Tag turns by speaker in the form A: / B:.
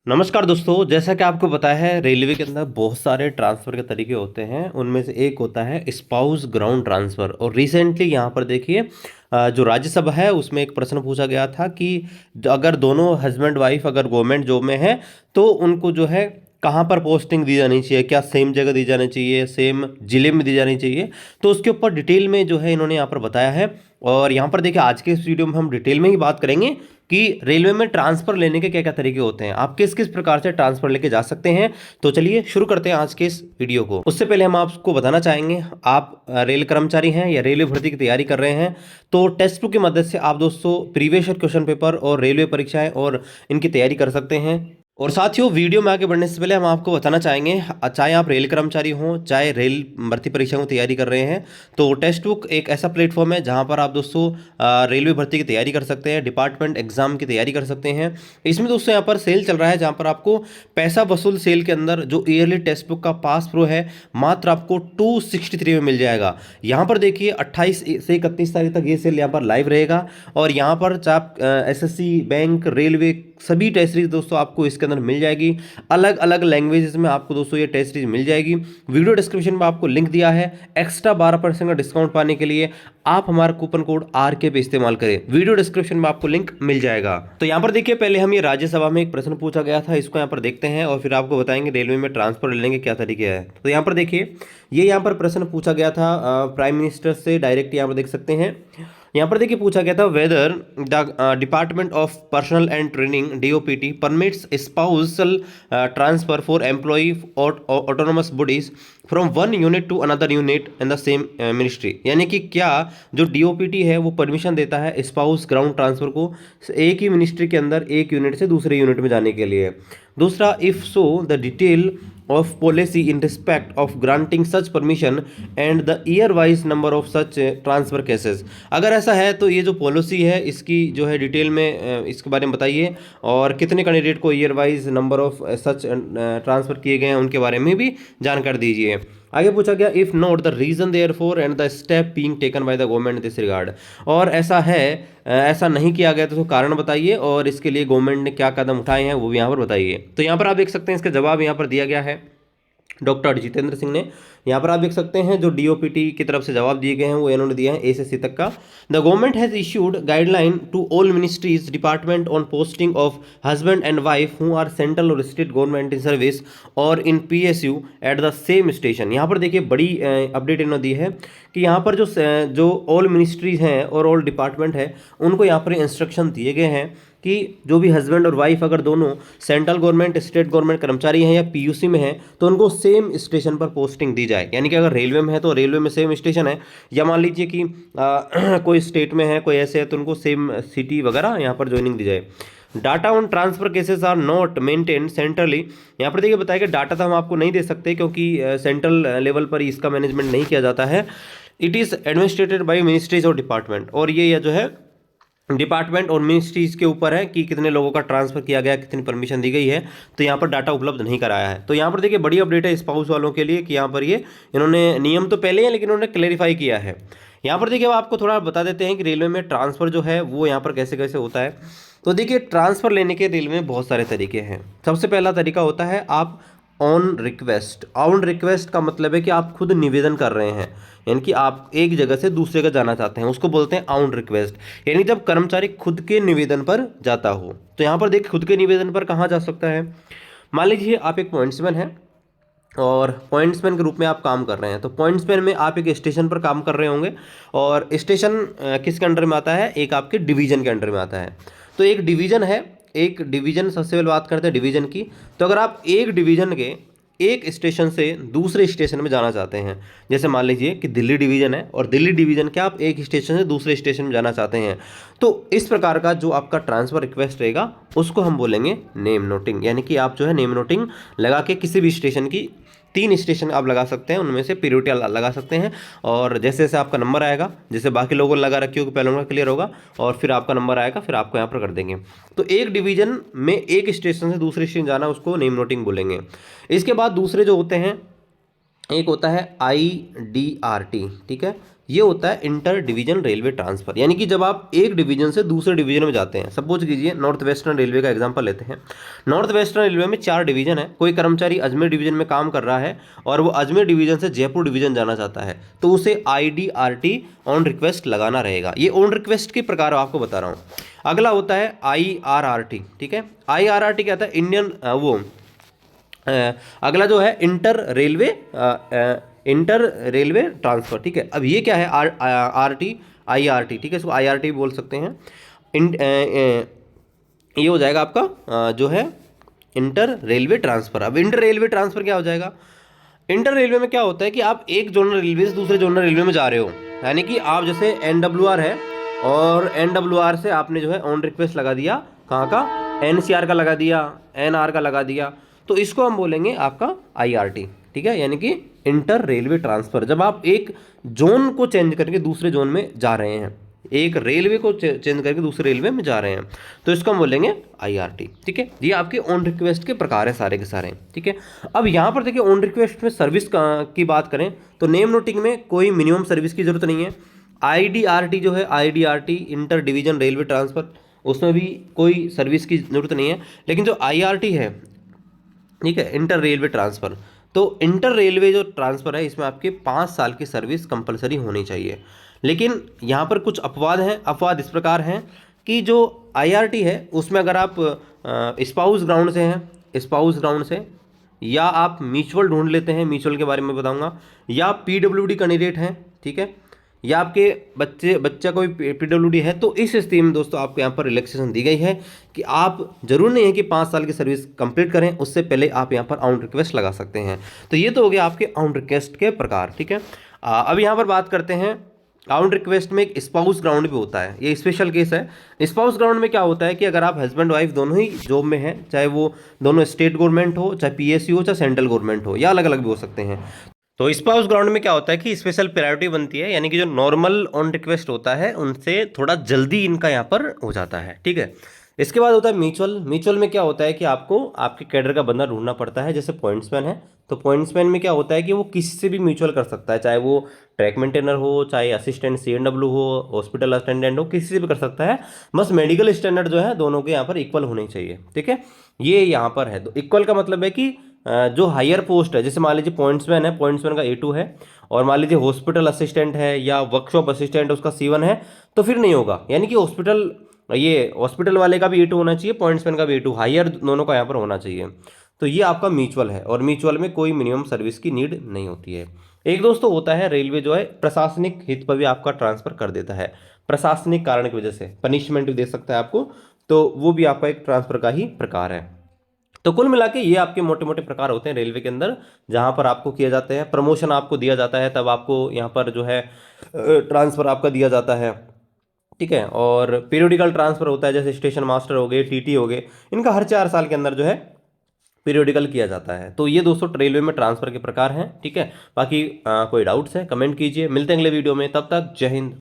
A: नमस्कार दोस्तों, जैसा कि आपको पता है रेलवे के अंदर बहुत सारे ट्रांसफ़र के तरीके होते हैं। उनमें से एक होता है स्पाउस ग्राउंड ट्रांसफ़र। और रिसेंटली यहाँ पर देखिए जो राज्यसभा है उसमें एक प्रश्न पूछा गया था कि अगर दोनों हस्बैंड वाइफ अगर गवर्नमेंट जॉब में है तो उनको जो है कहाँ पर पोस्टिंग दी जानी चाहिए, क्या सेम जगह दी जानी चाहिए, सेम जिले में दी जानी चाहिए। तो उसके ऊपर डिटेल में जो है इन्होंने यहाँ पर बताया है। और यहाँ पर देखिए आज के इस वीडियो में हम डिटेल में ही बात करेंगे कि रेलवे में ट्रांसफर लेने के क्या क्या तरीके होते हैं, आप किस किस प्रकार से ट्रांसफर लेके जा सकते हैं। तो चलिए शुरू करते हैं आज के इस वीडियो को। उससे पहले हम आपको बताना चाहेंगे, आप रेल कर्मचारी हैं या रेलवे भर्ती की तैयारी कर रहे हैं तो टेक्स्ट बुक की मदद से आप दोस्तों प्रीवियस ईयर क्वेश्चन पेपर और रेलवे परीक्षाएं और इनकी तैयारी कर सकते हैं। और साथियों, वीडियो में आगे बढ़ने से पहले हम आपको बताना चाहेंगे, चाहे आप रेल कर्मचारी हों चाहे रेल भर्ती परीक्षा की तैयारी कर रहे हैं, तो टेक्स्ट बुक एक ऐसा प्लेटफॉर्म है जहां पर आप दोस्तों रेलवे भर्ती की तैयारी कर सकते हैं, डिपार्टमेंट एग्जाम की तैयारी कर सकते हैं। इसमें दोस्तों यहाँ पर सेल चल रहा है जहां पर आपको पैसा वसूल सेल के अंदर जो ईयरली टेक्स्ट बुक का पास प्रो है मात्र आपको 263 में मिल जाएगा। यहाँ पर देखिए 28 से 31 तारीख तक ये सेल यहाँ पर लाइव रहेगा। और यहाँ पर आप एसएससी, बैंक, रेलवे सभी टेस्ट सीरीज दोस्तों आपको इसके अंदर मिल जाएगी। अलग अलग लैंग्वेजेस में आपको दोस्तों ये टेस्ट सीरीज मिल जाएगी। वीडियो डिस्क्रिप्शन में आपको लिंक दिया है। एक्स्ट्रा 12% का डिस्काउंट पाने के लिए आप हमारा कूपन कोड RK पे इस्तेमाल करें। वीडियो डिस्क्रिप्शन में आपको लिंक मिल जाएगा। तो यहाँ पर देखिए पहले हम ये राज्यसभा में एक प्रश्न पूछा गया था, इसको यहाँ पर देखते हैं और फिर आपको बताएंगे रेलवे में ट्रांसफर लेने के क्या तरीके हैं। तो यहाँ पर देखिए ये यहाँ पर प्रश्न पूछा गया था प्राइम मिनिस्टर से डायरेक्ट, यहाँ पर देख सकते हैं। यहाँ पर देखिए पूछा गया था whether the department of personnel and training DOPT permits spousal transfer for employee autonomous bodies from one unit to another unit in the same ministry. यानी कि क्या जो DOPT है वो परमिशन देता है स्पाउस ग्राउंड ट्रांसफर को एक ही मिनिस्ट्री के अंदर एक यूनिट से दूसरे यूनिट में जाने के लिए। दूसरा, if so the detail of policy in respect of granting such permission and the year wise number of such transfer cases। अगर ऐसा है तो ये जो पॉलिसी है इसकी जो है डिटेल में इसके बारे में बताइए और कितने कैंडिडेट को year wise number of such transfer किए गए हैं उनके बारे में भी जानकारी दीजिए। आगे पूछा गया if not the reason there for and the step being taken by the government in this regard. और ऐसा है ऐसा नहीं किया गया तो उसको कारण बताइए और इसके लिए गवर्नमेंट ने क्या कदम उठाए हैं वो भी यहाँ पर बताइए। तो यहाँ पर आप देख सकते हैं इसका जवाब यहाँ पर दिया गया है डॉक्टर जितेंद्र सिंह ने। यहाँ पर आप देख सकते हैं जो DOPT की तरफ से जवाब दिए गए हैं वो इन्होंने दिया है A से C तक का। The government has issued guideline to all ministries department on posting of husband and wife who are central or state government in service or in PSU at the same station. यहाँ पर देखिए बड़ी update इन्होंने दी है कि यहाँ पर जो ऑल मिनिस्ट्रीज हैं और ऑल डिपार्टमेंट है उनको यहाँ पर इंस्ट्रक्शन दिए गए हैं कि जो भी हस्बैंड और वाइफ अगर दोनों सेंट्रल गवर्नमेंट स्टेट गवर्नमेंट कर्मचारी हैं या PUC में हैं तो उनको सेम स्टेशन पर पोस्टिंग दी जाए। यानी कि अगर रेलवे में है तो रेलवे में सेम स्टेशन है, या मान लीजिए कि कोई स्टेट में है कोई ऐसे है तो उनको सेम सिटी वगैरह यहाँ पर ज्वाइनिंग दी जाए। Data on transfer cases are not maintain centrally. यहाँ पर देखिए बताया कि डाटा तो हम आपको नहीं दे सकते क्योंकि सेंट्रल लेवल पर इसका मैनेजमेंट नहीं किया जाता है। It is administrated by ministries और डिपार्टमेंट। और ये जो है डिपार्टमेंट और मिनिस्ट्रीज के ऊपर है कि कितने लोगों का ट्रांसफर किया गया, कितनी परमिशन दी गई है। तो यहाँ पर डाटा उपलब्ध नहीं कराया है। तो यहाँ पर देखिए बड़ी अपडेट है स्पाउस वालों के लिए कि यहाँ पर ये इन्होंने नियम तो पहले हैं लेकिन उन्होंने क्लेरिफाई किया है। यहाँ पर देखिए अब आपको थोड़ा बता देते हैं कि रेलवे में ट्रांसफ़र जो है वो यहाँ पर कैसे कैसे होता है। तो देखिए ट्रांसफ़र लेने के रेलवे में बहुत सारे तरीके हैं। सबसे पहला तरीका होता है आप ऑन रिक्वेस्ट। ऑन रिक्वेस्ट का मतलब है कि आप खुद निवेदन कर रहे हैं, यानी कि आप एक जगह से दूसरे जगह जाना चाहते हैं, उसको बोलते हैं ऑन रिक्वेस्ट। यानी जब कर्मचारी खुद के निवेदन पर जाता हो। तो यहाँ पर देखिए खुद के निवेदन पर कहाँ जा सकता है। मान लीजिए आप एक पॉइंट्समैन हैं और पॉइंट्समैन के रूप में आप काम कर रहे हैं। तो पॉइंट्समैन में आप एक स्टेशन पर काम कर रहे होंगे और स्टेशन किसके अंडर में आता है, एक आपके डिवीज़न के अंडर में आता है। तो एक डिवीज़न है, एक डिवीज़न सबसे पहले बात करते हैं डिवीज़न की। तो अगर आप एक डिवीज़न के एक स्टेशन से दूसरे स्टेशन में जाना चाहते हैं, जैसे मान लीजिए कि दिल्ली डिवीज़न है और दिल्ली डिवीज़न के आप एक स्टेशन से दूसरे स्टेशन में जाना चाहते हैं, तो इस प्रकार का जो आपका ट्रांसफ़र रिक्वेस्ट रहेगा उसको हम बोलेंगे नेम नोटिंग। यानी कि आप जो है नेम नोटिंग लगा के किसी भी स्टेशन की 3 स्टेशन आप लगा सकते हैं, उनमें से पीरियड लगा सकते हैं। और जैसे जैसे आपका नंबर आएगा, जैसे बाकी लोगों ने लगा रखी होगी पहले उनका क्लियर होगा और फिर आपका नंबर आएगा, फिर आपको यहाँ पर कर देंगे। तो एक डिवीज़न में एक स्टेशन से दूसरे स्टेशन जाना उसको नेम नोटिंग बोलेंगे। इसके बाद दूसरे जो होते हैं एक होता है IDRT, ठीक है, ये होता है इंटर डिवीजन रेलवे ट्रांसफर। यानी कि जब आप एक डिवीजन से दूसरे डिवीजन में जाते हैं, सपोज कीजिए नॉर्थ वेस्टर्न रेलवे का एग्जांपल लेते हैं। नॉर्थ वेस्टर्न रेलवे में 4 डिवीजन है, कोई कर्मचारी अजमेर डिवीजन में काम कर रहा है और वो अजमेर डिवीजन से जयपुर डिवीजन जाना चाहता है, तो उसे IDRT ऑन रिक्वेस्ट लगाना रहेगा। ये ऑन रिक्वेस्ट के प्रकार आपको बता रहा हूँ। अगला होता है IRRT, ठीक है। IRRT क्या था, इंडियन अगला जो है इंटर रेलवे ट्रांसफर, ठीक है। अब ये क्या है, RT IRT, ठीक है, इसको IRT बोल सकते हैं। ये हो जाएगा आपका जो है इंटर रेलवे ट्रांसफर। अब इंटर रेलवे ट्रांसफर क्या हो जाएगा, इंटर रेलवे में क्या होता है कि आप एक जोनल रेलवे से दूसरे जोनल रेलवे में जा रहे हो, यानी कि आप जैसे NWR है और NWR से आपने जो है ऑन रिक्वेस्ट लगा दिया, कहाँ का, NCR का लगा दिया, NR का लगा दिया, तो इसको हम बोलेंगे आपका IRT, ठीक है, यानी कि इंटर रेलवे ट्रांसफर। जब आप एक जोन को चेंज करके दूसरे जोन में जा रहे हैं, एक रेलवे को चेंज करके दूसरे रेलवे में जा रहे हैं, तो इसको हम बोलेंगे IRT, ठीक है। ये आपके ऑन रिक्वेस्ट के प्रकार है सारे के सारे, ठीक है। अब यहाँ पर देखिए ऑन रिक्वेस्ट में सर्विस की बात करें तो नेम नोटिंग में कोई मिनिमम सर्विस की जरूरत नहीं है। IDRT जो है, IDRT inter division railway transfer, उसमें भी कोई सर्विस की जरूरत नहीं है। लेकिन जो IRT है, ठीक है, इंटर रेलवे ट्रांसफ़र, तो इंटर रेलवे जो ट्रांसफ़र है इसमें आपके 5 साल की सर्विस कंपलसरी होनी चाहिए। लेकिन यहाँ पर कुछ अपवाद हैं। अपवाद इस प्रकार हैं कि जो IRT है उसमें अगर आप स्पाउस ग्राउंड से हैं, स्पाउस ग्राउंड से, या आप म्यूचुअल ढूंढ लेते हैं, म्यूचुअल के बारे में बताऊंगा, या PWD कैंडिडेट हैं, ठीक है, या आपके बच्चा कोई PWD है, तो इस स्थिति में दोस्तों आपको यहाँ पर रिलैक्सेशन दी गई है कि आप जरूर नहीं है कि 5 साल की सर्विस कंप्लीट करें, उससे पहले आप यहाँ पर ऑन रिक्वेस्ट लगा सकते हैं। तो ये तो हो गया आपके ऑन रिक्वेस्ट के प्रकार, ठीक है। अब यहाँ पर बात करते हैं ऑन रिक्वेस्ट में एक स्पाउस ग्राउंड भी होता है, ये स्पेशल केस है। स्पाउस ग्राउंड में क्या होता है कि अगर आप हस्बैंड वाइफ दोनों ही जॉब में हैं, चाहे वो दोनों स्टेट गवर्नमेंट हो, चाहे PSU हो, चाहे सेंट्रल गवर्नमेंट हो, या अलग अलग भी हो सकते हैं, तो स्पाउस ग्राउंड में क्या होता है कि स्पेशल प्रायोरिटी बनती है, यानी कि जो नॉर्मल ऑन रिक्वेस्ट होता है उनसे थोड़ा जल्दी इनका यहाँ पर हो जाता है, ठीक है। इसके बाद होता है म्यूचुअल। म्यूचुअल में क्या होता है कि आपको आपके कैडर का बंदा ढूंढना पड़ता है। जैसे पॉइंट्समैन है, तो पॉइंट्समैन में क्या होता है कि वो किसी से भी म्यूचुअल कर सकता है, चाहे वो ट्रैक मेंटेनर हो, चाहे असिस्टेंट CNW हो, हॉस्पिटल अटेंडेंट हो, किसी से भी कर सकता है। बस मेडिकल स्टैंडर्ड जो है दोनों के यहाँ पर इक्वल होने चाहिए, ठीक है। ये यहाँ पर है, तो इक्वल का मतलब है कि जो हायर पोस्ट है, जैसे मान लीजिए पॉइंट्समैन है, पॉइंट्समैन का A2 है, और मान लीजिए हॉस्पिटल असिस्टेंट है या वर्कशॉप असिस्टेंट उसका C1 है, तो फिर नहीं होगा। यानी कि हॉस्पिटल वाले का भी A2 होना चाहिए, पॉइंट्समैन का भी A2, हायर दोनों का यहाँ पर होना चाहिए। तो ये आपका म्यूचुअल है, और म्यूचुअल में कोई मिनिमम सर्विस की नीड नहीं होती है। एक दोस्तों होता है रेलवे जो है प्रशासनिक हित पर भी आपका ट्रांसफर कर देता है, प्रशासनिक कारण की वजह से पनिशमेंट भी दे सकता है आपको, तो वो भी आपका एक ट्रांसफर का ही प्रकार है। तो कुल मिला के ये आपके मोटे मोटे प्रकार होते हैं रेलवे के अंदर, जहां पर आपको किया जाता है प्रमोशन, आपको दिया जाता है, तब आपको यहाँ पर जो है ट्रांसफर आपका दिया जाता है, ठीक है। और पीरियोडिकल ट्रांसफर होता है, जैसे स्टेशन मास्टर हो गए, TT हो गए, इनका हर 4 साल के अंदर जो है पीरियोडिकल किया जाता है। तो ये दोस्तों रेलवे में ट्रांसफर के प्रकार हैं, ठीक है। बाकी कोई डाउट्स है कमेंट कीजिए, मिलते हैं अगले वीडियो में, तब तक जय हिंद।